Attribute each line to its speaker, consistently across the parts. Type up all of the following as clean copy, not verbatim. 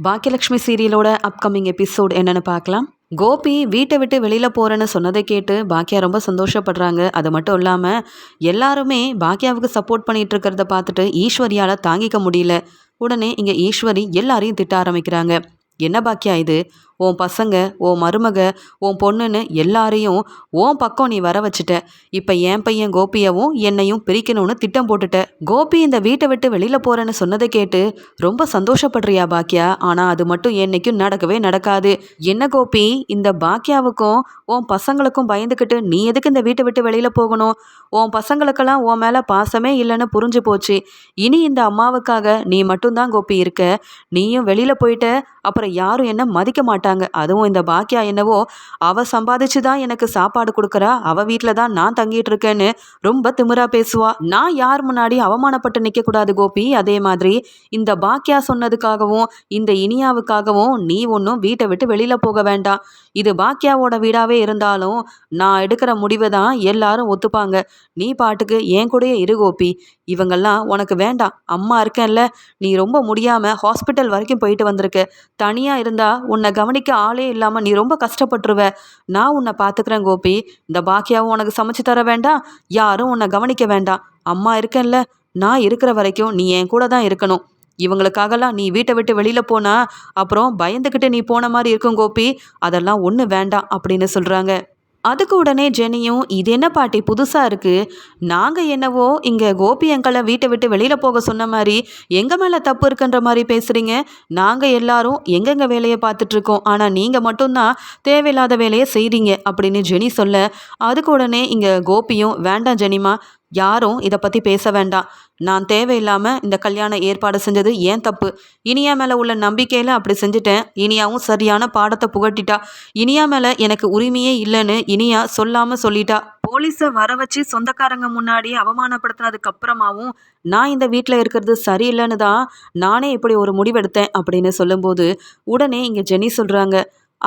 Speaker 1: Baakiyalakshmi சீரியலோட upcoming episode என்னன்னு பார்க்கலாம். கோபி வீட்டை விட்டு வெளியில போறேன்னு சொன்னதை கேட்டு பாக்கியா ரொம்ப சந்தோஷப்படுறாங்க. அது மட்டும் இல்லாம எல்லாருமே பாக்கியாவுக்கு சப்போர்ட் பண்ணிட்டு இருக்கிறத பார்த்துட்டு ஈஸ்வரியால தாங்கிக்க முடியல. உடனே இங்க ஈஸ்வரி எல்லாரையும் திட்ட ஆரம்பிக்கிறாங்க. என்ன பாக்கியா இது? உன் பசங்க, உன் மருமக, உன் பொண்ணுன்னு எல்லாரையும் உன் பக்கம் நீ வர வச்சுட்ட. இப்போ என் பையன் கோபியவும் என்னையும் பிரிக்கணும்னு திட்டம் போட்டுட்ட. கோபி இந்த வீட்டை விட்டு வெளியில போறேன்னு சொன்னதை கேட்டு ரொம்ப சந்தோஷப்படுறியா பாக்கியா? ஆனா அது மட்டும் என்னைக்கும் நடக்கவே நடக்காது. என்ன கோபி, இந்த பாக்கியாவுக்கும் உன் பசங்களுக்கும் பயந்துக்கிட்டு நீ எதுக்கு இந்த வீட்டை விட்டு வெளியில போகணும்? உன் பசங்களுக்கெல்லாம் உன் மேல பாசமே இல்லைன்னு புரிஞ்சு போச்சு. இனி இந்த அம்மாவுக்காக நீ மட்டும்தான் கோபி இருக்க. நீயும் வெளியில போயிட்ட, அப்புறம் யாரும் என்ன மதிக்க மாட்டாங்க. அதுவும் இந்த பாக்கியா என்னவோ அவ சம்பாதிச்சு தான் எனக்கு சாப்பாடு கொடுக்கறா, அவ வீட்டில தான் நான் தங்கிட்டு இருக்கேன்னு ரொம்ப திமிரா பேசுவா. நான் யார் முன்னாடி அவமானப்பட்டு நிற்க கூடாது கோபி. அதே மாதிரி இந்த பாக்கியா சொன்னதுக்காகவும் இந்த இனியாவுக்காகவும் நீ ஒன்றும் வீட்டை விட்டு வெளியில போக வேண்டாம். இது பாக்கியாவோட வீடாவே இருந்தாலும் நான் எடுக்கிற முடிவை தான் எல்லாரும் ஒத்துப்பாங்க. நீ பாட்டுக்கு என் கூடயே இரு கோபி. இவங்கெல்லாம் உனக்கு வேண்டாம். அம்மா இருக்கேன்ல, நீ ரொம்ப முடியாம ஹாஸ்பிட்டல் வரைக்கும் போயிட்டு வந்திருக்க. தனியா இருந்தா உன்னை கவனிக்க ஆளே இல்லாம நீ ரொம்ப கஷ்டப்பட்டுருவ. நான் உன்னை பாத்துக்கிறேன் கோபி. இந்த பாக்கியாவும் உனக்கு சமைச்சு தர வேண்டாம், யாரும் உன்னை கவனிக்க வேண்டாம். அம்மா இருக்கேன்ல, நான் இருக்கிற வரைக்கும் நீ என் கூட தான் இருக்கணும். இவங்களுக்காகலாம் நீ வீட்டை விட்டு வெளியில போனா அப்புறம் பயந்துக்கிட்டு நீ போன மாதிரி இருக்கும் கோபி. அதெல்லாம் ஒண்ணு வேண்டாம் அப்படின்னு சொல்றாங்க. அதுக்கு உடனே ஜெனியும், இது என்ன பாட்டி புதுசாக இருக்குது? நாங்கள் என்னவோ இங்கே கோபி அங்கிளை வீட்டை விட்டு வெளியில் போக சொன்ன மாதிரி எங்கள் மேலே தப்பு இருக்குன்ற மாதிரி பேசுகிறீங்க. நாங்கள் எல்லாரும் எங்கெங்க வேலையை பார்த்துட்ருக்கோம், ஆனால் நீங்கள் மட்டும்தான் தேவையில்லாத வேலையை செய்கிறீங்க அப்படின்னு ஜெனி சொல்ல, அதுக்கு உடனே இங்கே கோபியும், வேண்டாம் ஜெனிமா, யாரும் இதை பற்றி பேச வேண்டாம். நான் தேவையில்லாமல் இந்த கல்யாண ஏற்பாடு செஞ்சது ஏன் தப்பு. இனியா மேலே உள்ள நம்பிக்கையில் அப்படி செஞ்சுட்டேன். இனியாவும் சரியான பாடத்தை புகட்டிட்டா. இனியா மேலே எனக்கு உரிமையே இல்லைன்னு இனியா சொல்லாமல் சொல்லிட்டா. போலீஸை வர வச்சு சொந்தக்காரங்க முன்னாடி அவமானப்படுத்தினதுக்கு அப்புறமாவும் நான் இந்த வீட்டில் இருக்கிறது சரியில்லைன்னு தான் நானே இப்படி ஒரு முடிவெடுத்தேன் அப்படின்னு சொல்லும்போது உடனே இங்கே ஜெனி சொல்கிறாங்க,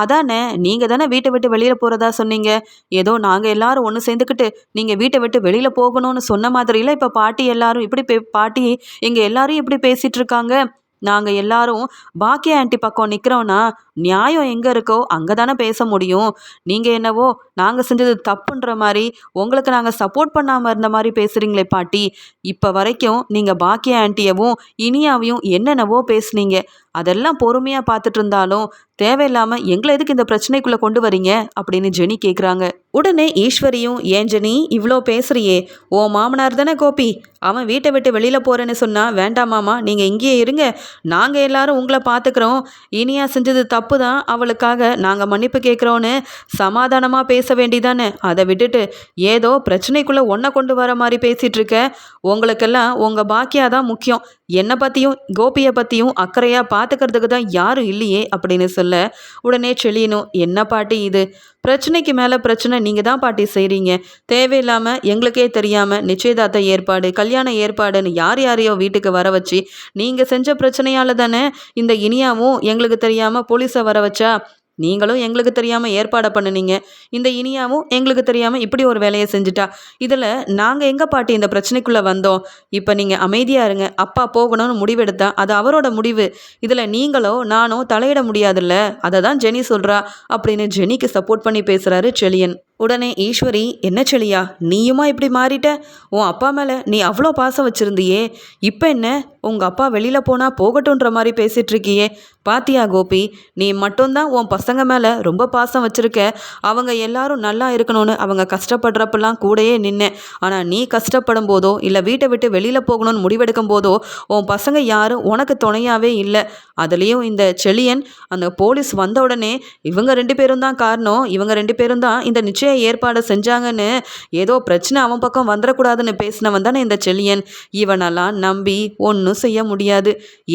Speaker 1: அதானே நீங்கள் தானே வீட்டை விட்டு வெளியில் போகிறதா சொன்னீங்க. ஏதோ நாங்கள் எல்லாரும் ஒன்று சேர்ந்துக்கிட்டு நீங்கள் வீட்டை விட்டு வெளியில் போகணும்னு சொன்ன மாதிரில இப்போ பாட்டி எல்லாரும் இப்படி பாட்டி எங்கள் எல்லாரும் இப்படி பேசிகிட்டு இருக்காங்க. நாங்கள் எல்லாரும் பாக்கியா ஆண்டி பக்கம் நிற்கிறோன்னா நியாயம் எங்கே இருக்கோ அங்கே தானே பேச முடியும். நீங்கள் என்னவோ நாங்கள் செஞ்சது தப்புன்ற மாதிரி உங்களுக்கு நாங்கள் சப்போர்ட் பண்ணாமல் இருந்த மாதிரி பேசுகிறீங்களே பாட்டி. இப்போ வரைக்கும் நீங்கள் பாக்கியா ஆண்டியவும் இனியாவையும் என்னென்னவோ பேசுனீங்க. அதெல்லாம் பொறுமையாக பார்த்துட்டு இருந்தாலும் தேவையில்லாமல் எங்களை எதுக்கு இந்த பிரச்சனைக்குள்ளே கொண்டு வரீங்க அப்படின்னு ஜெனி கேட்குறாங்க. உடனே ஈஸ்வரியும், ஏன் ஜெனி இவ்வளோ பேசுறியே? ஓ மாமனார் தானே கோபி, அவன் வீட்டை விட்டு வெளியில் போகிறேன்னு சொன்னால் வேண்டாமாமா, நீங்கள் இங்கேயே இருங்க, நாங்கள் எல்லாரும் உங்களை பார்த்துக்கிறோம். இனியா செஞ்சது தப்பு தான், அவளுக்காக நாங்கள் மன்னிப்பு கேட்குறோன்னு சமாதானமாக பேச வேண்டிதானே. அதை விட்டுட்டு ஏதோ பிரச்சனைக்குள்ளே ஒன்றை கொண்டு வர மாதிரி பேசிகிட்டு இருக்க. உங்களுக்கெல்லாம் உங்கள் பாக்கியா தான் முக்கியம். என்னை பற்றியும் கோபியை பற்றியும் அக்கறையாக பார்த்துக்கிறதுக்கு தான் யாரும் இல்லையே அப்படின்னு சொல்ல, உடனே செழியனும், என்ன பாட்டி இது? பிரச்சனைக்கு மேலே பிரச்சனை நீங்கள் தான் பாட்டி செய்கிறீங்க. தேவையில்லாமல் எங்களுக்கே தெரியாமல் நிச்சயதார்த்த ஏற்பாடு, கல்யாண ஏற்பாடுன்னு யார் யாரையோ வீட்டுக்கு வர வச்சு நீங்கள் செஞ்ச பிரச்சனையால் தானே இந்த இனியாவும் எங்களுக்கு தெரியாமல் போலீஸை வர வச்சா. நீங்களும் எங்களுக்கு தெரியாமல் ஏற்பாடை பண்ணுனீங்க. இந்த இனியாவும் எங்களுக்கு தெரியாமல் இப்படி ஒரு வேலையை செஞ்சுட்டா. இதில் நாங்கள் எங்கே பாட்டி இந்த பிரச்சனைக்குள்ளே வந்தோம்? இப்போ நீங்கள் அமைதியாக இருங்க. அப்பா போகணும்னு முடிவெடுத்தா அது அவரோட முடிவு. இதில் நீங்களோ நானோ தலையிட முடியாதுல்ல. அதை தான் ஜெனி சொல்கிறா அப்படின்னு ஜெனிக்கு சப்போர்ட் பண்ணி பேசுகிறாரு செழியன். உடனே ஈஸ்வரி, என்ன செழியா நீயுமா இப்படி மாறிட்ட? உன் அப்பா மேலே நீ அவ்வளோ பாசம் வச்சுருந்தியே, இப்போ என்ன உங்கள் அப்பா வெளியில் போனால் போகட்டுன்ற மாதிரி பேசிகிட்டு இருக்கியே. பாத்தியா கோபி, நீ மட்டும்தான் உன் பசங்க மேலே ரொம்ப பாசம் வச்சுருக்க. அவங்க எல்லாரும் நல்லா இருக்கணும்னு அவங்க கஷ்டப்படுறப்பெல்லாம் கூடயே நின்னேன். ஆனால் நீ கஷ்டப்படும் போதோ இல்லை வீட்டை விட்டு வெளியில் போகணும்னு முடிவெடுக்கும் போதோ உன் பசங்க யாரும் உனக்கு துணையாகவே இல்லை. அதுலேயும் இந்த செழியன் அந்த போலீஸ் வந்த உடனே இவங்க 2 பேரும் தான் காரணம், இவங்க 2 பேரும் தான் இந்த நிச்சய ஏற்பாடு செஞ்சாங்கன்னு ஏதோ பிரச்சனை அவன் பக்கம் வந்துடக்கூடாதுன்னு பேசினவன் தானே இந்த செழியன். இவனெல்லாம் நம்பி ஒன்றும் செய்ய முடியாது.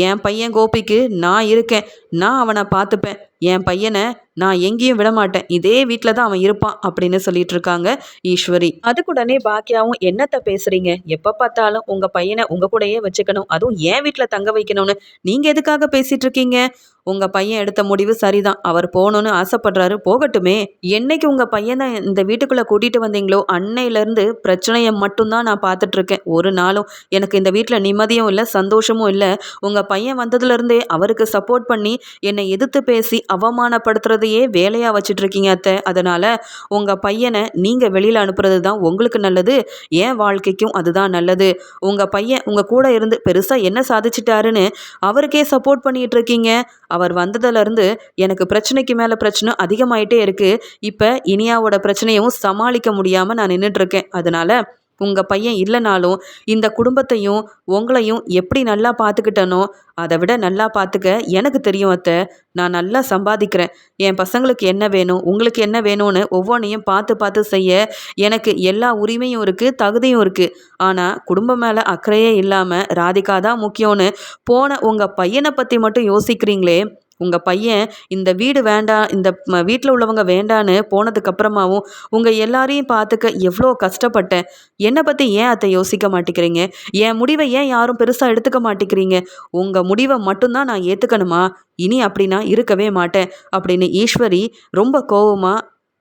Speaker 1: என் பையன் கோபிக்கு நான் இருக்கேன், நான் அவனை பார்த்துப்பேன். என் பையனை நான் எங்கேயும் விட மாட்டேன், இதே வீட்டில் தான் அவன் இருப்பான் அப்படின்னு சொல்லிட்டு இருக்காங்க ஈஸ்வரி. அதுக்குடனே பாக்கியாவும், என்னத்த பேசுறீங்க, எப்போ பார்த்தாலும் உங்கள் பையனை உங்கள் கூடயே வச்சுக்கணும், அதுவும் என் வீட்டில் தங்க வைக்கணும்னு நீங்கள் எதுக்காக பேசிட்டு இருக்கீங்க? உங்கள் பையன் எடுத்த முடிவு சரிதான், அவர் போகணுன்னு ஆசைப்படுறாரு, போகட்டுமே. என்னைக்கு உங்கள் பையனை இந்த வீட்டுக்குள்ளே கூட்டிகிட்டு வந்தீங்களோ அன்னையிலேருந்து பிரச்சனையை மட்டும்தான் நான் பார்த்துட்ருக்கேன். ஒரு நாளும் எனக்கு இந்த வீட்டில் நிம்மதியும் இல்லை, சந்தோஷமும் இல்லை. உங்கள் பையன் வந்ததுலேருந்தே அவருக்கு சப்போர்ட் பண்ணி என்னை எதிர்த்து பேசி அவமானப்படுத்துறதையே வேலையாக வச்சிட்ருக்கீங்க அத்தை. அதனால் உங்கள் பையனை நீங்கள் வெளியில் அனுப்புறது தான் உங்களுக்கு நல்லது, என் வாழ்க்கைக்கும் அதுதான் நல்லது. உங்கள் பையன் உங்கள் கூட இருந்து பெருசாக என்ன சாதிச்சிட்டாருன்னு அவருக்கே சப்போர்ட் பண்ணிகிட்டு இருக்கீங்க. அவர் வந்ததுலேருந்து எனக்கு பிரச்சனைக்கு மேலே பிரச்சனை அதிகமாயிட்டே இருக்குது. இப்போ இனியாவோட பிரச்சனையும் சமாளிக்க முடியாமல் நான் நின்றுட்டுருக்கேன். அதனால் உங்கள் பையன் இல்லைனாலும் இந்த குடும்பத்தையும் உங்களையும் எப்படி நல்லா பார்த்துக்கிட்டனோ அதை விட நல்லா பார்த்துக்க எனக்கு தெரியும் அத்தை. நான் நல்லா சம்பாதிக்கிறேன், என் பசங்களுக்கு என்ன வேணும், உங்களுக்கு என்ன வேணும்னு ஒவ்வொன்றையும் பார்த்து பார்த்து செய்ய எனக்கு எல்லா உரிமையும் இருக்குது, தகுதியும் இருக்குது. ஆனால் குடும்பம் மேலே அக்கறையே இல்லாமல் ராதிகா தான் முக்கியம்னு போன உங்கள் பையனை பற்றி மட்டும் யோசிக்கிறீங்களே. உங்கள் பையன் இந்த வீடு வேண்டாம், இந்த வீட்டில் உள்ளவங்க வேண்டான்னு போனதுக்கப்புறமாவும் உங்கள் எல்லாரையும் பார்த்துக்க எவ்வளோ கஷ்டப்பட்டேன். என்னை பற்றி ஏன் அத்தை யோசிக்க மாட்டேங்கிறீங்க? என் முடிவை ஏன் யாரும் பெருசாக எடுத்துக்க மாட்டேங்கிறீங்க? உங்கள் முடிவை மட்டும்தான் நான் ஏற்றுக்கணுமா? இனி அப்படின்னா இருக்கவே மாட்டேன் அப்படின்னு ஈஸ்வரி ரொம்ப கோவமா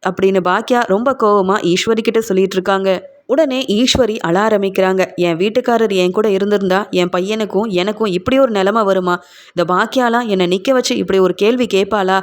Speaker 1: அப்படின்னு பாக்கியா ரொம்ப கோவமா ஈஸ்வரி கிட்ட சொல்லிட்டு இருக்காங்க. உடனே ஈஸ்வரி அழ ஆரம்பிக்கிறாங்க. என் வீட்டுக்காரர் என் கூட இருந்திருந்தா என் பையனுக்கும் எனக்கும் இப்படி ஒரு நிலைமை வருமா? இந்த பாக்கியாலாம் என்னை நிற்க வச்சு இப்படி ஒரு கேள்வி கேட்பாளா?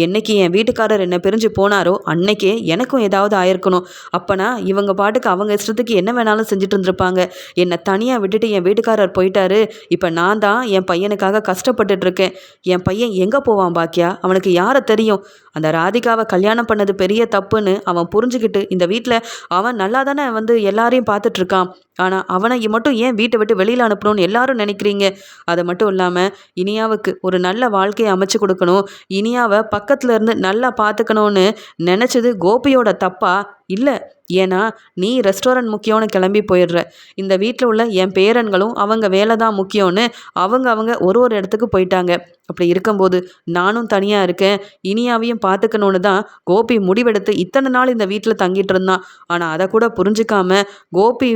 Speaker 1: என்னைக்கு என் வீட்டுக்காரர் என்னை பிரிஞ்சு போனாரோ அன்னைக்கே எனக்கும் ஏதாவது ஆயிருக்கணும். அப்போனா இவங்க பாட்டுக்கு அவங்க இஷ்டத்துக்கு என்ன வேணாலும் செஞ்சுட்டு இருந்திருப்பாங்க. என்னை தனியாக விட்டுட்டு என் வீட்டுக்காரர் போயிட்டாரு. இப்போ நான் தான் என் பையனுக்காக கஷ்டப்பட்டுட்டு இருக்கேன். என் பையன் எங்கே போவான் பாக்கியா? அவனுக்கு யாரை தெரியும்? அந்த ராதிகாவை கல்யாணம் பண்ணது பெரிய தப்புன்னு அவன் புரிஞ்சுக்கிட்டு இந்த வீட்டில் அவன் நல்லா தானே எல்லாரையும் பார்த்துட்ருக்கான். ஆனால் அவனை மட்டும் ஏன் வீட்டை விட்டு வெளியில் அனுப்பணும்னு எல்லாரும் நினைக்கிறீங்க? அது மட்டும் இல்லாமல் இனியாவுக்கு ஒரு நல்ல வாழ்க்கையை அமைச்சு கொடுக்கணும், இனியாவை பக்கத்தில் இருந்து நல்லா பார்த்துக்கணும்னு நினச்சது கோபியோட தப்பா? இல்லை. ஏன்னா நீ ரெஸ்டாரண்ட் முக்கியம்னு கிளம்பி போயிடுற. இந்த வீட்டில் உள்ள என் பேரன்களும் அவங்க வேலை தான் முக்கியம்னு அவங்க ஒரு இடத்துக்கு போயிட்டாங்க. அப்படி இருக்கும்போது நானும் தனியாக இருக்கேன், இனியாவையும் பார்த்துக்கணுன்னு தான் கோபி முடிவெடுத்து இத்தனை நாள் இந்த வீட்டில் தங்கிட்டு இருந்தான். ஆனால் அதை கூட புரிஞ்சுக்காம கோபி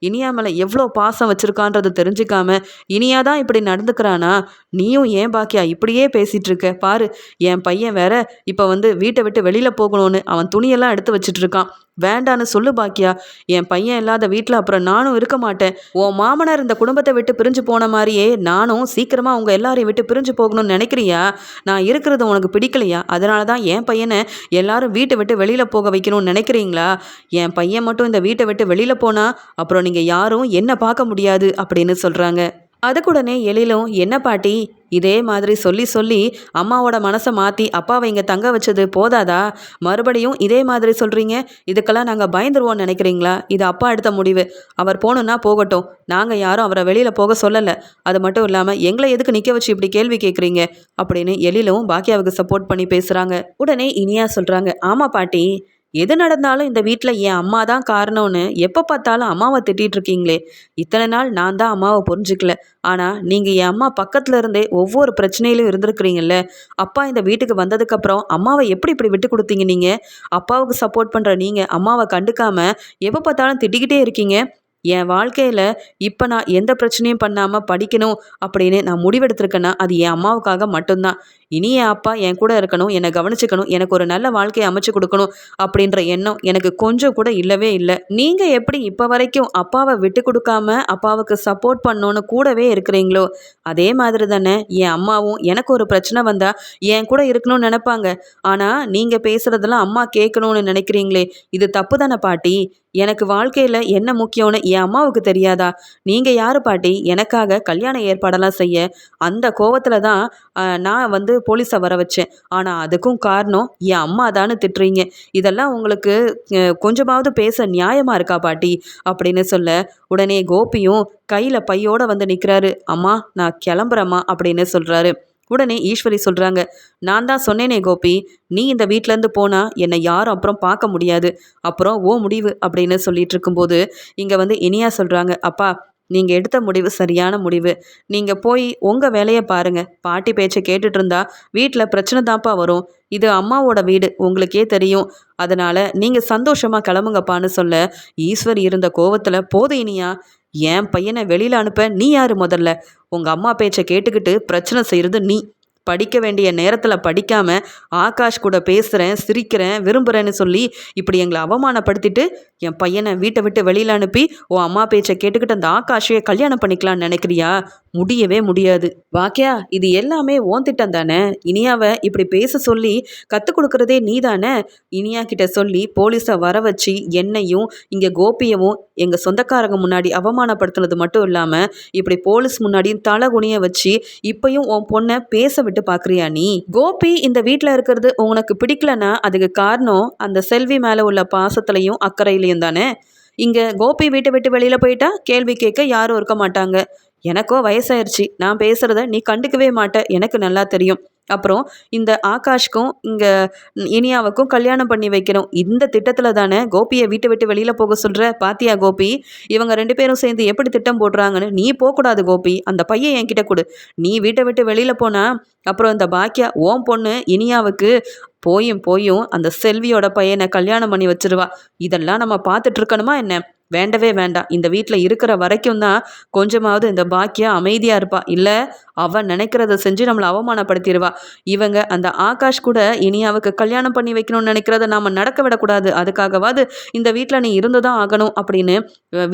Speaker 1: இனியா மேலே எவ்வளோ பாசம் வச்சுருக்கான்றது தெரிஞ்சுக்காம இனியா தான் இப்படி நடந்துக்கிறானா? நீயும் ஏன் பாக்கியா இப்படியே பேசிகிட்டு இருக்க? பாரு, என் பையன் வேற இப்போ வீட்டை விட்டு வெளியில் போகணும்னு அவன் துணியெல்லாம் எடுத்து வச்சிட்டு இருக்கான். வேண்டான்னு சொல்லு பாக்கியா. என் பையன் இல்லாத வீட்டில் அப்புறம் நானும் இருக்க மாட்டேன். உன் மாமனார் இந்த குடும்பத்தை விட்டு பிரிஞ்சு போன மாதிரியே நானும் சீக்கிரமாக உங்கள் எல்லாரையும் விட்டு பிரிஞ்சு போகணும்னு நினைக்கிறியா? நான் இருக்கிறது உனக்கு பிடிக்கலையா? அதனால தான் என் பையனை எல்லாரும் வீட்டை விட்டு வெளியில் போக வைக்கணும்னு நினைக்கிறீங்களா? என் பையன் மட்டும் இந்த வீட்டை விட்டு வெளியில் போனால் அப்புறம் நீங்கள் யாரும் என்ன பார்க்க முடியாது அப்படின்னு சொல்கிறாங்க. அதுக்குடனே எழிலும், என்ன பாட்டி இதே மாதிரி சொல்லி சொல்லி அம்மாவோட மனசை மாற்றி அப்பாவை இங்கே தங்க வச்சது போதாதா? மறுபடியும் இதே மாதிரி சொல்கிறீங்க. இதுக்கெல்லாம் நாங்கள் பயந்துருவோம்னு நினைக்கிறீங்களா? இது அப்பா எடுத்த முடிவு. அவர் போகணுன்னா போகட்டும், நாங்கள் யாரும் அவரை வெளியில் போக சொல்லலை. அது மட்டும் இல்லாமல் எங்களை எதுக்கு நிற்க வச்சு இப்படி கேள்வி கேட்குறீங்க அப்படின்னு எழிலும் பாக்கியாவுக்கு சப்போர்ட் பண்ணி பேசுகிறாங்க. உடனே இனியா சொல்கிறாங்க, ஆமாம் பாட்டி, எது நடந்தாலும் இந்த வீட்டில் என் அம்மா தான் காரணம்னு எப்போ பார்த்தாலும் அம்மாவை திட்டிகிட்டு இருக்கீங்களே. இத்தனை நாள் நான் தான் அம்மாவை புரிஞ்சுக்கல. ஆனால் நீங்கள் என் அம்மா பக்கத்தில் இருந்தே ஒவ்வொரு பிரச்சனையிலும் இருந்திருக்கிறீங்கல்ல. அப்பா இந்த வீட்டுக்கு வந்ததுக்கப்புறம் அம்மாவை எப்படி இப்படி விட்டு கொடுத்தீங்க? நீங்கள் அப்பாவுக்கு சப்போர்ட் பண்ணுற நீங்கள் அம்மாவை கண்டுக்காமல் எப்போ பார்த்தாலும் திட்டிக்கிட்டே இருக்கீங்க. என் வாழ்க்கையில் இப்போ நான் எந்த பிரச்சனையும் பண்ணாமல் படிக்கணும் அப்படின்னு நான் முடிவெடுத்திருக்கேன்னா அது என் அம்மாவுக்காக மட்டும்தான். இனி என் அப்பா என் கூட இருக்கணும், என்னை கவனிச்சுக்கணும், எனக்கு ஒரு நல்ல வாழ்க்கையை அமைச்சு கொடுக்கணும் அப்படின்ற எண்ணம் எனக்கு கொஞ்சம் கூட இல்லவே இல்லை. நீங்கள் எப்படி இப்போ வரைக்கும் அப்பாவை விட்டு கொடுக்காம அப்பாவுக்கு சப்போர்ட் பண்ணணுன்னு கூடவே இருக்கிறீங்களோ அதே மாதிரி தானே என் அம்மாவும் எனக்கு ஒரு பிரச்சனை வந்தால் என் கூட இருக்கணும்னு நினைப்பாங்க. ஆனால் நீங்கள் பேசுகிறதெல்லாம் அம்மா கேட்கணும்னு நினைக்கிறீங்களே, இது தப்பு தானே பாட்டி? எனக்கு வாழ்க்கையில் என்ன முக்கியம்னு என் அம்மாவுக்கு தெரியாதா? நீங்கள் யார் பாட்டி எனக்காக கல்யாண ஏற்பாடெல்லாம் செய்ய? அந்த கோவத்தில் தான் நான் போலீஸை வர வச்சேன். ஆனால் அதுக்கும் காரணம் என் அம்மா தானே திட்டுறீங்க. இதெல்லாம் உங்களுக்கு கொஞ்சமாவது பேச நியாயமாக இருக்கா பாட்டி அப்படின்னு சொல்ல, உடனே கோபியும் கையில் பையோடு நிற்கிறாரு. அம்மா நான் கிளம்புறேம்மா அப்படின்னு சொல்கிறாரு. உடனே ஈஸ்வரி சொல்கிறாங்க, நான் தான் சொன்னேனே கோபி, நீ இந்த வீட்டிலேருந்து போனால் என்னை யாரும் அப்புறம் பார்க்க முடியாது, அப்புறம் ஓ முடிவு அப்படின்னு சொல்லிட்டு இருக்கும்போது இங்கே இனியா சொல்கிறாங்க, அப்பா நீங்கள் எடுத்த முடிவு சரியான முடிவு. நீங்கள் போய் உங்கள் வேலையை பாருங்க. பாட்டி பேச்சை கேட்டுட்டு இருந்தா வீட்டில் பிரச்சனை தான்ப்பா வரும். இது அம்மாவோட வீடு, உங்களுக்கே தெரியும். அதனால நீங்கள் சந்தோஷமாக கிளம்புங்கப்பான்னு சொல்ல, ஈஸ்வரி இருந்த கோவத்தில், போதும் இனியா, என் பையனை வெளியில் அனுப்ப நீ யார் முதல்ல? உங்கள் அம்மா பேச்சை கேட்டுக்கிட்டு பிரச்சனை செய்கிறது நீ. படிக்க வேண்டிய நேரத்தில் படிக்காமல் ஆகாஷ் கூட பேசுகிறேன், சிரிக்கிறேன், விரும்புகிறேன்னு சொல்லி இப்படி எங்களை அவமானப்படுத்திட்டு என் பையனை வீட்டை விட்டு வெளியில் அனுப்பி உன் அம்மா பேச்சை கேட்டுக்கிட்டு அந்த ஆகாஷையே கல்யாணம் பண்ணிக்கலான்னு நினைக்கிறியா? முடியவே முடியாது. வாக்கியா, இது எல்லாமே ஓன் திட்டம் தானே. இனியாவை இப்படி பேச சொல்லி கற்றுக் கொடுக்குறதே நீ தானே. இனியா கிட்ட சொல்லி போலீஸை வர வச்சு என்னையும் இங்கே கோபியவும் எங்கள் சொந்தக்காரங்க முன்னாடி அவமானப்படுத்துனது மட்டும் இல்லாமல் இப்படி போலீஸ் முன்னாடியும் தலை குனிய வச்சு இப்பயும் உன் பொண்ணை பேச விட்டு பார்க்குறியா நீ? கோபி இந்த வீட்டில் இருக்கிறது உனக்கு பிடிக்கலன்னா அதுக்கு காரணம் அந்த செல்வி மேலே உள்ள பாசத்துலையும் அக்கறையிலையும் தானே. இங்கே கோபி வீட்டை விட்டு வெளியில் போயிட்டா கேள்வி கேட்க யாரும் இருக்க மாட்டாங்க. எனக்கோ வயசாயிருச்சு, நான் பேசுகிறத நீ கண்டுக்கவே மாட்ட, எனக்கு நல்லா தெரியும். அப்புறம் இந்த ஆகாஷ்க்கும் இங்கே இனியாவுக்கும் கல்யாணம் பண்ணி வைக்கணும். இந்த திட்டத்தில் தானே கோபியை வீட்டை விட்டு வெளியில் போக சொல்கிற. பாத்தியா கோபி, இவங்க 2 பேரும் சேர்ந்து எப்படி திட்டம் போடுறாங்கன்னு. நீ போகக்கூடாது கோபி, அந்த பையன் என்கிட்ட கொடு. நீ வீட்டை விட்டு வெளியில் போனா அப்புறம் இந்த பாக்கியா ஓம் பொண்ணு இனியாவுக்கு போயும் அந்த செல்வியோட பையனை கல்யாணம் பண்ணி வச்சிருவா. இதெல்லாம் நம்ம பார்த்துட்டு இருக்கணுமா என்ன? வேண்டவே வேண்டாம். இந்த வீட்டில் இருக்கிற வரைக்கும் தான் கொஞ்சமாவது இந்த பாக்கியா அமைதியாக இருப்பா. இல்லை அவன் நினைக்கிறத செஞ்சு நம்மளை அவமானப்படுத்திடுவா. இவங்க அந்த ஆகாஷ் கூட இனியாவுக்கு கல்யாணம் பண்ணி வைக்கணும்னு நினைக்கிறத நாம் நடக்க விடக்கூடாது. அதுக்காகவாது இந்த வீட்டில் நீ இருந்து தான் ஆகணும் அப்படின்னு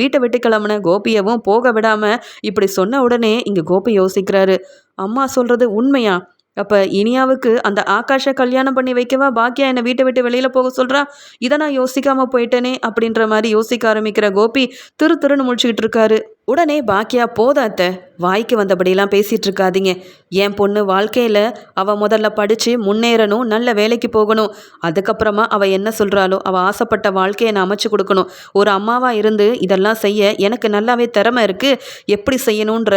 Speaker 1: வீட்டை விட்டு கிளம்புன கோபியவும் போக விடாமல் இப்படி சொன்ன உடனே இங்கே கோபி யோசிக்கிறாரு, அம்மா சொல்கிறது உண்மையா? அப்போ இனியாவுக்கு அந்த ஆகாஷை கல்யாணம் பண்ணி வைக்கவா பாக்கியா என்னை வீட்டை விட்டு வெளியில் போக சொல்கிறா? இதை நான் யோசிக்காமல் போயிட்டேனே அப்படின்ற மாதிரி யோசிக்க ஆரம்பிக்கிற கோபி திருன்னு முழிச்சுக்கிட்டு இருக்காரு. உடனே பாக்கியா, போதாத்த, வாய்க்கு வந்தபடியெல்லாம் பேசிகிட்டு இருக்காதீங்க. என் பொண்ணு வாழ்க்கையில் அவள் முதல்ல படித்து முன்னேறணும், நல்ல வேலைக்கு போகணும். அதுக்கப்புறமா அவள் என்ன சொல்கிறாளோ அவள் ஆசைப்பட்ட வாழ்க்கையை நான் அமைச்சு கொடுக்கணும். ஒரு அம்மாவாக இருந்து இதெல்லாம் செய்ய எனக்கு நல்லாவே திறமை இருக்குது. எப்படி செய்யணுன்ற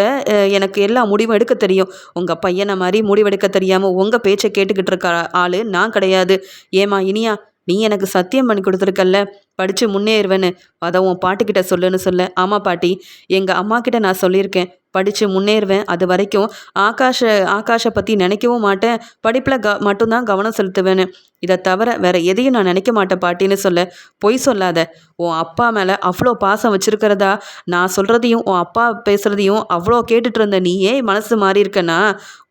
Speaker 1: எனக்கு எல்லா முடிவும் எடுக்க தெரியும். உங்கள் பையனை மாதிரி முடிவெடுக்க தெரியாமல் உங்கள் பேச்சை கேட்டுக்கிட்டு இருக்க ஆள் நான் கிடையாது. ஏமா இனியா, நீ எனக்கு சத்தியம் பண்ணி கொடுத்துருக்கல்ல படித்து முன்னேறுவேன்னு, அதை உன் பாட்டிக்கிட்ட சொல்லுன்னு சொல்ல. ஆமாம் பாட்டி, எங்கள் அம்மா கிட்ட நான் சொல்லியிருக்கேன் படித்து முன்னேறுவேன். அது வரைக்கும் ஆகாஷை பற்றி நினைக்கவும் மாட்டேன், படிப்பில் மட்டும்தான் கவனம் செலுத்துவேன்னு. இதை தவிர வேற எதையும் நான் நினைக்க மாட்டேன் பாட்டின்னு சொல்ல. பொய் சொல்லாத, உன் அப்பா மேலே அவ்வளோ பாசம் வச்சுருக்கிறதா நான் சொல்கிறதையும் உன் அப்பா பேசுகிறதையும் அவ்வளோ கேட்டுட்டு இருந்த நீயே மனசு மாறி இருக்கன்னா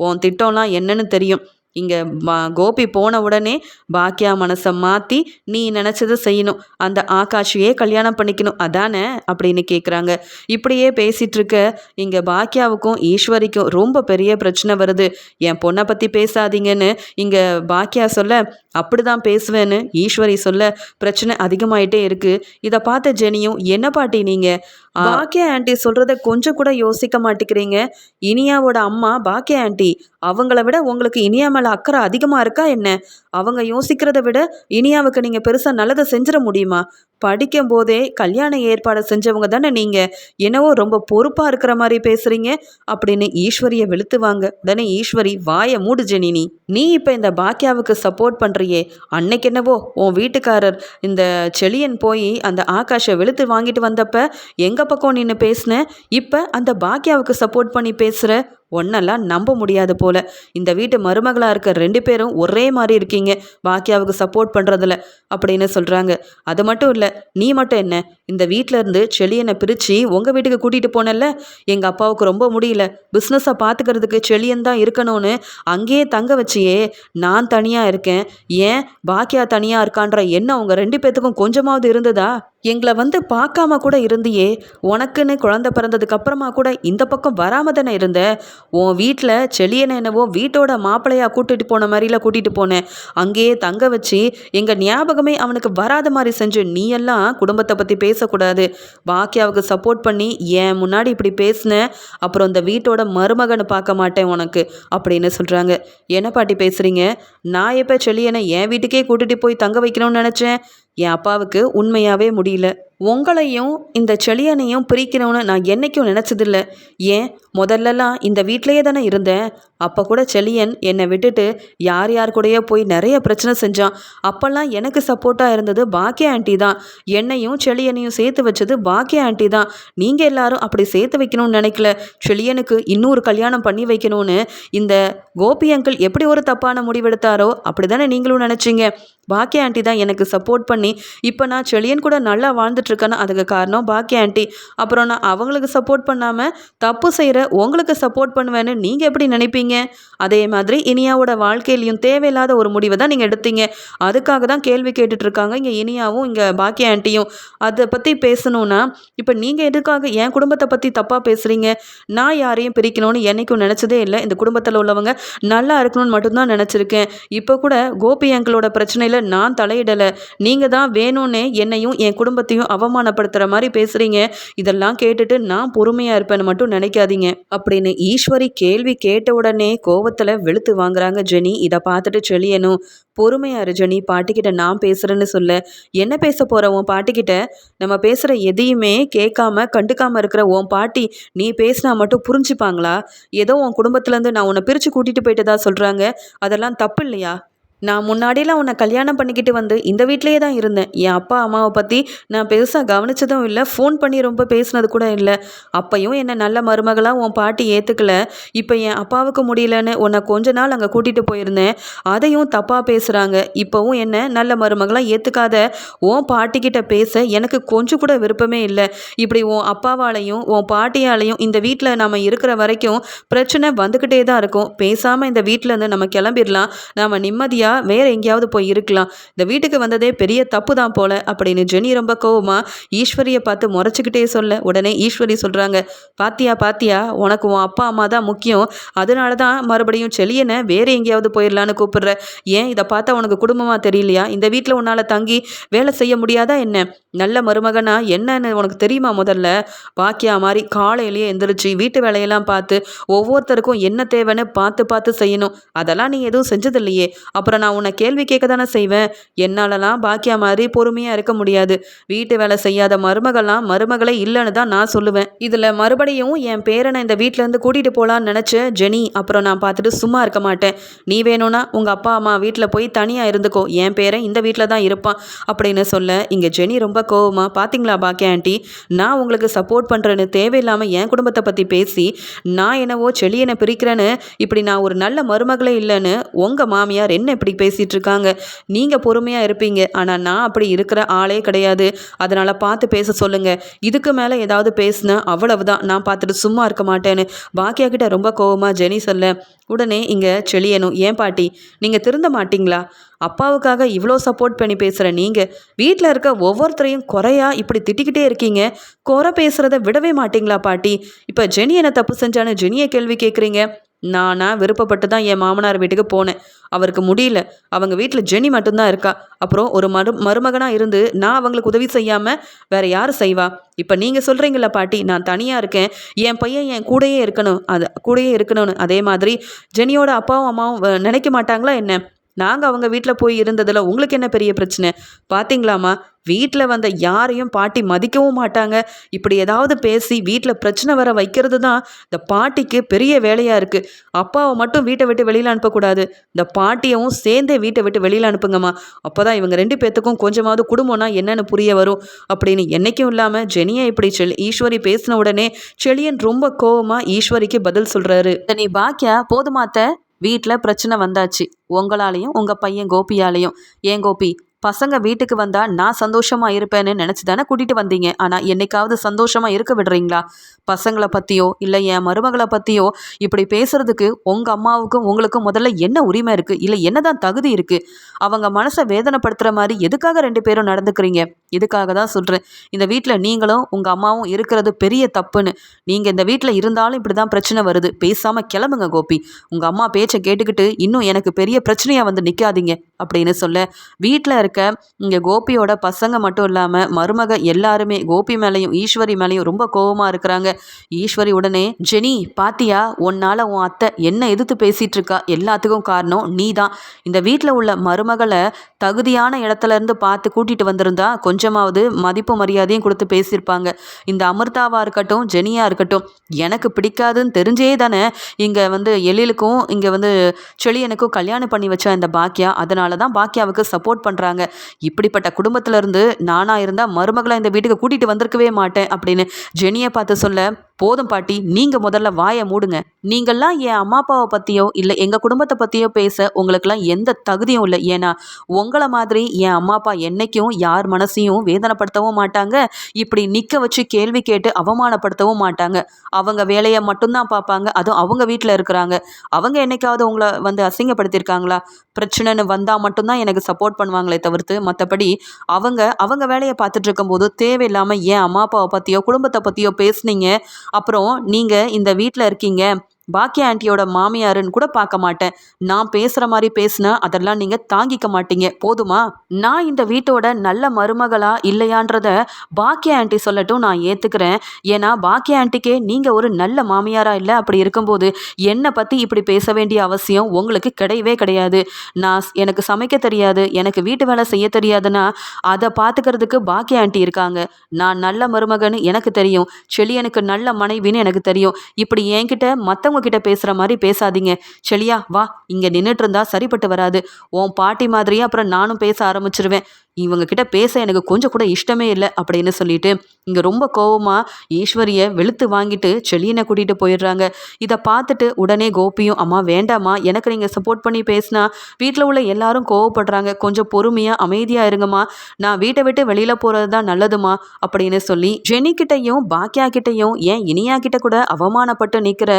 Speaker 1: உன் திட்டம்லாம் என்னன்னு தெரியும். இங்கே கோபி போன உடனே பாக்கியா மனசை மாற்றி நீ நினச்சதை செய்யணும், அந்த ஆகாஷையே கல்யாணம் பண்ணிக்கணும் அதானே அப்படின்னு கேட்குறாங்க. இப்படியே பேசிகிட்டு இருக்க இங்கே பாக்கியாவுக்கும் ஈஸ்வரிக்கும் ரொம்ப பெரிய பிரச்சனை வருது. என் பொண்ணை பற்றி பேசாதீங்கன்னு இங்கே பாக்கியா சொல்ல, அப்படி தான் பேசுவேன்னு ஈஸ்வரி சொல்ல பிரச்சனை அதிகமாயிட்டே இருக்குது. இதை பார்த்த ஜெனியும், என்ன பாட்டி நீங்கள் பாக்கியா ஆண்டி சொல்கிறத கொஞ்சம் கூட யோசிக்க மாட்டேங்கிறீங்க. இனியாவோட அம்மா பாக்கியா ஆண்டி, அவங்கள விட உங்களுக்கு இனியா மேலே அக்கறை அதிகமாக இருக்கா என்ன? அவங்க யோசிக்கிறத விட இனியாவுக்கு நீங்கள் பெருசாக நல்லதை செஞ்சிட முடியுமா? படிக்கும் போதே கல்யாண ஏற்பாடு செஞ்சவங்க தானே நீங்கள், என்னவோ ரொம்ப பொறுப்பாக இருக்கிற மாதிரி பேசுகிறீங்க அப்படின்னு ஈஸ்வரியை வெளுத்துவாங்க. உடனே ஈஸ்வரி, வாயை மூடு ஜெனி, நீ இப்போ இந்த பாக்கியாவுக்கு சப்போர்ட் பண்ணுறியே, அன்னைக்கு என்னவோ உன் வீட்டுக்காரர் இந்த செழியன் போய் அந்த ஆகாஷை வெளுத்து வாங்கிட்டு வந்தப்ப எங்கள் பக்கம் நின்று பேசின, இப்போ அந்த பாக்கியாவுக்கு சப்போர்ட் பண்ணி பேசுகிற. ஒன்னெல்லாம் நம்ப முடியாது போல. இந்த வீட்டு மருமகளாக இருக்க 2 பேரும் ஒரே மாதிரி இருக்கீங்க பாக்கியாவுக்கு சப்போர்ட் பண்ணுறதில்ல அப்படின்னு சொல்கிறாங்க. அது மட்டும் இல்லை, நீ மட்டும் என்ன, இந்த வீட்டில் இருந்து செழியனை பிரித்து உங்கள் வீட்டுக்கு கூட்டிகிட்டு போனல. எங்கள் அப்பாவுக்கு ரொம்ப முடியல, பிஸ்னஸை பார்த்துக்கிறதுக்கு செழியன் தான் இருக்கணும்னு அங்கேயே தங்க வச்சியே. நான் தனியாக இருக்கேன், ஏன் பாக்கியா தனியாக இருக்கான்ற எண்ணம் உங்கள் 2 பேத்துக்கும் கொஞ்சமாவது இருந்ததா? எங்களை வந்து பார்க்காம கூட இருந்தியே. உனக்குன்னு குழந்தை பிறந்ததுக்கு அப்புறமா கூட இந்த பக்கம் வராமல் தானே இருந்த. உன் வீட்டில் செழியனை என்னவோ வீட்டோட மாப்பிள்ளையாக கூட்டிகிட்டு போன மாதிரிலாம் கூட்டிகிட்டு போனேன், அங்கேயே தங்க வச்சு எங்கள் ஞாபகமே அவனுக்கு வராத மாதிரி செஞ்சு. நீ எல்லாம் குடும்பத்தை பற்றி பேசக்கூடாது. பாக்கியாவுக்கு சப்போர்ட் பண்ணி என் முன்னாடி இப்படி பேசின, அப்புறம் இந்த வீட்டோட மருமகனை பார்க்க மாட்டேன் உனக்கு அப்படின்னு சொல்கிறாங்க. என்ன பாட்டி பேசுகிறீங்க? நான் எப்போ செழியனை என் வீட்டுக்கே கூட்டிகிட்டு போய் தங்க வைக்கணும்னு நினச்சேன்? என் அப்பாவுக்கு உண்மையாகவே முடியல. உங்களையும் இந்த செழியனையும் பிரிக்கணும்னு நான் என்னைக்கும் நினச்சதில்ல. ஏன் முதல்லலாம் இந்த வீட்டிலேயே தானே இருந்தேன். அப்போ கூட செழியன் என்னை விட்டுட்டு யார் யார் கூடயோ போய் நிறைய பிரச்சனை செஞ்சான். அப்போல்லாம் எனக்கு சப்போர்ட்டாக இருந்தது பாக்கியா ஆண்டி தான். என்னையும் செழியனையும் சேர்த்து வச்சது பாக்கியா ஆண்டி தான். நீங்கள் எல்லாரும் அப்படி சேர்த்து வைக்கணும்னு நினைக்கல. செழியனுக்கு இன்னொரு கல்யாணம் பண்ணி வைக்கணும்னு இந்த கோபி அங்கிள் எப்படி ஒரு தப்பான முடிவெடுத்தாரோ அப்படி தானே நீங்களும் நினச்சிங்க. பாக்கியா ஆண்டி தான் எனக்கு சப்போர்ட் பண்ணி இப்போ நான் செழியன் கூட நல்லா வாழ்ந்துட்டுருக்கேன்னா அதுக்கு காரணம் பாக்கியா ஆண்டி. அப்புறம் நான் அவங்களுக்கு சப்போர்ட் பண்ணாமல் தப்பு செய்கிற உங்களுக்கு சப்போர்ட் பண்ணுவேன்னு நீங்கள் எப்படி நினைப்பீங்க? அதே மாதிரி இனியாவோட வாழ்க்கையிலையும் தேவையில்லாத ஒரு முடிவை தான் நீங்கள் எடுத்தீங்க. அதுக்காக தான் கேள்வி கேட்டுட்ருக்காங்க இங்கே இனியாவும் இங்கே பாக்கியா ஆண்டியும். அதை பற்றி பேசணுன்னா இப்போ நீங்கள் எதுக்காக என் குடும்பத்தை பற்றி தப்பாக பேசுகிறீங்க? நான் யாரையும் பிரிக்கணும்னு என்றைக்கும் நினச்சதே இல்லை. இந்த குடும்பத்தில் உள்ளவங்க நல்லா இருக்கணும்னு மட்டும்தான் நினச்சிருக்கேன். இப்போ கூட கோபி அங்கிளோட பிரச்சனையில் நான் தலையிடலை. நீங்கள் தான் வேணும்னே என்னையும் என் குடும்பத்தையும் அவமானப்படுத்துகிற மாதிரி பேசுகிறீங்க. இதெல்லாம் கேட்டுட்டு நான் பொறுமையாக இருப்பேன்னு மட்டும் நினைக்காதீங்க அப்படின்னு ஈஸ்வரி கேள்வி கேட்ட உடனே கோவத்தில் வெளுத்து வாங்குறாங்க ஜெனி. இதை பார்த்துட்டு செழியனும் பொறுமையா இரு ஜெனி, பாட்டிக்கிட்ட நான் பேசுகிறேன்னு சொல்ல. என்ன பேச போகிற உன் பாட்டிக்கிட்ட? நம்ம பேசுகிற எதையுமே கேட்காம கண்டுக்காமல் இருக்கிற உன் பாட்டி நீ பேசினா மட்டும் புரிஞ்சுப்பாங்களா? ஏதோ உன் குடும்பத்துலேருந்து நான் உன்னை பிரித்து கூட்டிகிட்டு போயிட்டதா சொல்கிறாங்க. அதெல்லாம் தப்பு இல்லையா? நான் முன்னாடியெல்லாம் உன்னை கல்யாணம் பண்ணிக்கிட்டு வந்து இந்த வீட்டிலேயே தான் இருந்தேன். என் அப்பா அம்மாவை பற்றி நான் பெருசாக கவனிச்சதும் இல்லை. ஃபோன் பண்ணி ரொம்ப பேசினது கூட இல்லை. அப்பையும் என்னை நல்ல மருமகளாக உன் பாட்டி ஏற்றுக்கல. இப்போ என் அப்பாவுக்கு முடியலன்னு உன்னை கொஞ்ச நாள் அங்கே கூட்டிகிட்டு போயிருந்தேன். அதையும் தப்பாக பேசுகிறாங்க. இப்போவும் என்ன நல்ல மருமகளாக ஏற்றுக்காத உன் பாட்டிக்கிட்ட பேச எனக்கு கொஞ்சம் கூட விருப்பமே இல்லை. இப்படி உன் அப்பாவாலையும் உன் பாட்டியாலையும் இந்த வீட்டில் நம்ம இருக்கிற வரைக்கும் பிரச்சனை வந்துக்கிட்டே தான் இருக்கும். பேசாமல் இந்த வீட்டிலேருந்து நம்ம கிளம்பிடலாம். நாம் நிம்மதியாக வேற எங்கேயாவது போய் இருக்கலாம். இந்த வீட்டுக்கு வந்ததே பெரிய தப்பு தான் போல அப்படின்னு ஜெனி ரொம்ப கோவமா ஈஸ்வரியை பார்த்து முறைச்சிக்கிட்டே சொல்ல, உடனே ஈஸ்வரி சொல்றாங்க, பாத்தியா உனக்கு உன் அப்பா அம்மா தான் முக்கியம். அதனால தான் மறுபடியும் செழியனை வேற எங்கேயாவது போயிடலான்னு கூப்பிடுற. ஏன் இதை பார்த்தா உனக்கு குடும்பமா தெரியலையா? இந்த வீட்டில் உன்னால தங்கி வேலை செய்ய முடியாதா என்ன? நல்ல மருமகனா என்னன்னு உனக்கு தெரியுமா? முதல்ல பாக்கியா மாதிரி காலையிலேயே எந்திரிச்சு வீட்டு வேலையெல்லாம் பார்த்து ஒவ்வொருத்தருக்கும் என்ன தேவைன்னு பார்த்து செய்யணும். அதெல்லாம் நீ எதுவும் செஞ்சதில்லையே. அப்புறம் நான் உன்னை கேள்வி கேட்க தானே செய்வேன். என்னாலலாம் பாக்கியா மாதிரி பொறுமையாக இருக்க முடியாது. வீட்டு வேலை செய்யாத மருமகள்லாம் மருமகளே இல்லைன்னு தான் நான் சொல்லுவேன். இதில் மறுபடியும் என் பேரனை இந்த வீட்டிலேருந்து கூட்டிகிட்டு போகலான்னு நினச்ச ஜெனி, அப்புறம் நான் பார்த்துட்டு சும்மா இருக்க மாட்டேன். நீ வேணும்னா உங்கள் அப்பா அம்மா வீட்டில் போய் தனியாக இருந்துக்கோ. என் பேரன் இந்த வீட்டில் தான் இருப்பான் அப்படின்னு சொல்ல, இங்கே ஜெனி ரொம்ப கோவமா, பார்த்தீங்களா பாக்கியா ஆண்டி, நான் உங்களுக்கு சப்போர்ட் பண்ணுறேன்னு தேவையில்லாமல் என் குடும்பத்தை பற்றி பேசி நான் என்னவோ செழியனை பிரிக்கிறேன்னு இப்படி நான் ஒரு நல்ல மருமகளே இல்லைன்னு உங்கள் மாமியார் என்ன இப்படி பேசிகிட்டு இருக்காங்க. நீங்கள் பொறுமையாக இருப்பீங்க, ஆனால் நான் அப்படி இருக்கிற ஆளே கிடையாது. அதனால் பார்த்து பேச சொல்லுங்கள். இதுக்கு மேலே ஏதாவது பேசுனா அவ்வளவுதான், நான் பார்த்துட்டு சும்மா இருக்க மாட்டேன்னு பாக்கியா கிட்ட ரொம்ப கோவமாக ஜெனி சொல்ல, உடனே இங்கே செழியனும், ஏன் பாட்டி நீங்கள் திருந்த மாட்டிங்களா? அப்பாவுக்காக இவ்வளோ சப்போர்ட் பண்ணி பேசுகிற நீங்கள் வீட்டில் இருக்க ஒவ்வொருத்தரையும் குறையா இப்படி திட்டிக்கிட்டே இருக்கீங்க. குறை பேசுகிறத விடவே மாட்டிங்களா பாட்டி? இப்போ ஜெனி என்ன தப்பு செஞ்சான்னு ஜெனியை கேள்வி கேட்குறீங்க. நானா விருப்பப்பட்டு தான் என் மாமனார் வீட்டுக்கு போனேன். அவருக்கு முடியல. அவங்க வீட்டில் ஜெனி மட்டும்தான் இருக்கா. அப்புறம் ஒரு மருமகனாக இருந்து நான் அவங்களுக்கு உதவி செய்யாமல் வேற யார் செய்வா? இப்போ நீங்கள் சொல்கிறீங்களா பாட்டி, நான் தனியாக இருக்கேன், என் பையன் என் கூடயே இருக்கணும்னு. அதே மாதிரி ஜெனியோட அப்பாவும் அம்மாவும் நினைக்க மாட்டாங்களா என்ன? நாங்கள் அவங்க வீட்டில் போய் இருந்ததில் உங்களுக்கு என்ன பெரிய பிரச்சனை? பார்த்தீங்களாம்மா, வீட்டில் வந்த யாரையும் பாட்டி மதிக்கவும் மாட்டாங்க. இப்படி ஏதாவது பேசி வீட்டில் பிரச்சனை வர வைக்கிறது தான் இந்த பாட்டிக்கு பெரிய வேலையாக இருக்குது. அப்பாவை மட்டும் வீட்டை விட்டு வெளியில் அனுப்பக்கூடாது, இந்த பாட்டியவும் சேர்ந்தே வீட்டை விட்டு வெளியில் அனுப்புங்கம்மா. அப்போ தான் இவங்க 2 பேர்த்துக்கும் கொஞ்சமாவது குடும்பம்னா என்னென்னு புரிய வரும் அப்படின்னு என்றைக்கும் இல்லாமல் ஜெனியை இப்படி ஈஸ்வரி பேசின உடனே செழியன் ரொம்ப கோவமாக ஈஸ்வரிக்கு பதில் சொல்கிறாரு, நீ பாக்கியா போதுமாத்த, வீட்டில் பிரச்சனை வந்தாச்சு, உங்களாலையும் உங்கள் பையன் கோபியாலையும். ஏன் கோபி, பசங்க வீட்டுக்கு வந்தால் நான் சந்தோஷமாக இருப்பேன்னு நினச்சி தானே கூட்டிகிட்டு வந்தீங்க. ஆனால் என்னைக்காவது சந்தோஷமாக இருக்க விடுறீங்களா? பசங்களை பற்றியோ இல்லை என் மருமகளை பற்றியோ இப்படி பேசுகிறதுக்கு உங்கள் அம்மாவுக்கும் உங்களுக்கும் முதல்ல என்ன உரிமை இருக்குது? இல்லை என்ன தான் தகுதி இருக்குது? அவங்க மனசை வேதனைப்படுத்துகிற மாதிரி எதுக்காக 2 பேரும் நடந்துக்கிறீங்க? இதுக்காக தான் சொல்கிறேன், இந்த வீட்டில் நீங்களும் உங்கள் அம்மாவும் இருக்கிறது பெரிய தப்புன்னு. நீங்கள் இந்த வீட்டில் இருந்தாலும் இப்படி தான் பிரச்சனை வருது. பேசாமல் கிளம்புங்க கோபி. உங்கள் அம்மா பேச்சை கேட்டுக்கிட்டு இன்னும் எனக்கு பெரிய பிரச்சனையாக வந்து நிற்காதீங்க அப்படின்னு சொல்ல, வீட்டில் இருக்க இருக்க இங்கே கோபியோட பசங்க மட்டும் இல்லாமல் மருமக எல்லாருமே கோபி மேலேயும் ஈஸ்வரி மேலேயும் ரொம்ப கோபமாக இருக்கிறாங்க. ஈஸ்வரி உடனே, ஜெனி பாத்தியா, உன்னால் உன் அத்தை என்ன எதிர்த்து பேசிகிட்டு இருக்கா, எல்லாத்துக்கும் காரணம் நீ தான். இந்த வீட்டில் உள்ள மருமகளை தகுதியான இடத்துல இருந்து பார்த்து கூட்டிகிட்டு வந்திருந்தா கொஞ்சமாவது மதிப்பு மரியாதையும் கொடுத்து பேசியிருப்பாங்க. இந்த அமிர்தாவாக இருக்கட்டும் ஜெனியாக இருக்கட்டும், எனக்கு பிடிக்காதுன்னு தெரிஞ்சே தானே இங்கே எழிலுக்கும் இங்கே செழியனுக்கும் கல்யாணம் பண்ணி வச்சா இந்த பாக்கியா. அதனால தான் பாக்கியாவுக்கு சப்போர்ட் பண்ணுறாங்க. இப்படிப்பட்ட குடும்பத்திலேருந்து நானாக இருந்தால் மருமகளை இந்த வீட்டுக்கு கூட்டிகிட்டு வந்திருக்கவே மாட்டேன் அப்படின்னு ஜெனியை பார்த்து சொல்ல, போதும் பாட்டி, நீங்கள் முதல்ல வாயை மூடுங்க. நீங்கள்லாம் என் அம்மா அப்பாவை பற்றியோ இல்லை எங்கள் குடும்பத்தை பற்றியோ பேச உங்களுக்கெல்லாம் எந்த தகுதியும் இல்லை. ஏன்னா உங்களை மாதிரி என் அம்மா அப்பா என்னைக்கும் யார் மனசையும் வேதனைப்படுத்தவும் மாட்டாங்க, இப்படி நிற்க வச்சு கேள்வி கேட்டு அவமானப்படுத்தவும் மாட்டாங்க. அவங்க வேலையை மட்டும்தான் பார்ப்பாங்க. அதுவும் அவங்க வீட்டில் இருக்கிறாங்க. அவங்க என்னைக்காவது உங்களை அசிங்கப்படுத்தியிருக்காங்களா? பிரச்சனைன்னு வந்தால் மட்டும்தான் எனக்கு சப்போர்ட் பண்ணுவாங்களே தவிர்த்து மற்றபடி அவங்க வேலையை பார்த்துட்டு இருக்கும்போது தேவையில்லாமல் என் அம்மா அப்பாவை பற்றியோ குடும்பத்தை பற்றியோ பேசுனீங்க, அப்புறம் நீங்கள் இந்த வீட்டில் இருக்கீங்க, பாக்கியா ஆண்டியோட மாமியாருன்னு கூட பார்க்க மாட்டேன். நான் பேசுகிற மாதிரி பேசுனா அதெல்லாம் நீங்கள் தாங்கிக்க மாட்டீங்க. போதுமா? நான் இந்த வீட்டோட நல்ல மருமகளா இல்லையான்றத பாக்கியா ஆண்டி சொல்லட்டும், நான் ஏற்றுக்கிறேன். ஏன்னா பாக்கியா ஆண்டிக்கே நீங்கள் ஒரு நல்ல மாமியாரா இல்லை. அப்படி இருக்கும்போது என்னை பற்றி இப்படி பேச வேண்டிய அவசியம் உங்களுக்கு கிடையவே கிடையாது. எனக்கு சமைக்க தெரியாது, எனக்கு வீட்டு வேலை செய்ய தெரியாதுன்னா அதை பார்த்துக்கிறதுக்கு பாக்கியா ஆண்டி இருக்காங்க. நான் நல்ல மருமகன்னு எனக்கு தெரியும், செழியனுக்கு நல்ல மனைவின்னு எனக்கு தெரியும். இப்படி என்கிட்ட மற்றவங்க கிட்ட பேசுகிற மாதிரி பேசாதீங்க. செழியா வா, இங்கே நின்றுட்டு இருந்தா சரிப்பட்டு வராது. உன் பாட்டி மாதிரியே அப்புறம் நானும் பேச ஆரம்பிச்சிருவேன். இவங்க கிட்ட பேச எனக்கு கொஞ்சம் கூட இஷ்டமே இல்லை அப்படின்னு சொல்லிட்டு இங்கே ரொம்ப கோவமாக ஈஸ்வரியை வெளுத்து வாங்கிட்டு செழியனை கூட்டிகிட்டு போயிடுறாங்க. இதை பார்த்துட்டு உடனே கோபியும், அம்மா வேண்டாம்மா, எனக்கு நீங்கள் சப்போர்ட் பண்ணி பேசினா வீட்டில் உள்ள எல்லாரும் கோவப்படுறாங்க, கொஞ்சம் பொறுமையாக அமைதியாக இருங்கம்மா, நான் வீட்டை விட்டு வெளியில் போகிறது தான் நல்லதுமா அப்படின்னு சொல்லி ஜெனிக்கிட்டையும் பாக்கியா கிட்டையும் ஏன் இனியா கிட்ட கூட அவமானப்பட்டு நிற்கிற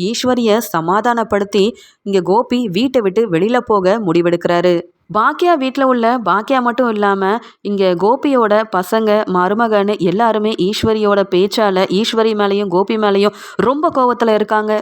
Speaker 1: ஈஸ்வரியை சமாதானப்படுத்தி இங்கே கோபி வீட்டை விட்டு வெளியில் போக முடிவெடுக்கிறாரு. பாக்கியா வீட்டில் உள்ள பாக்கியா மட்டும் இல்லாமல் இங்கே கோபியோட பசங்க மருமகன்னு எல்லாருமே ஈஸ்வரியோட பேச்சால் ஈஸ்வரி மேலேயும் கோபி மேலேயும் ரொம்ப கோவத்தில் இருக்காங்க.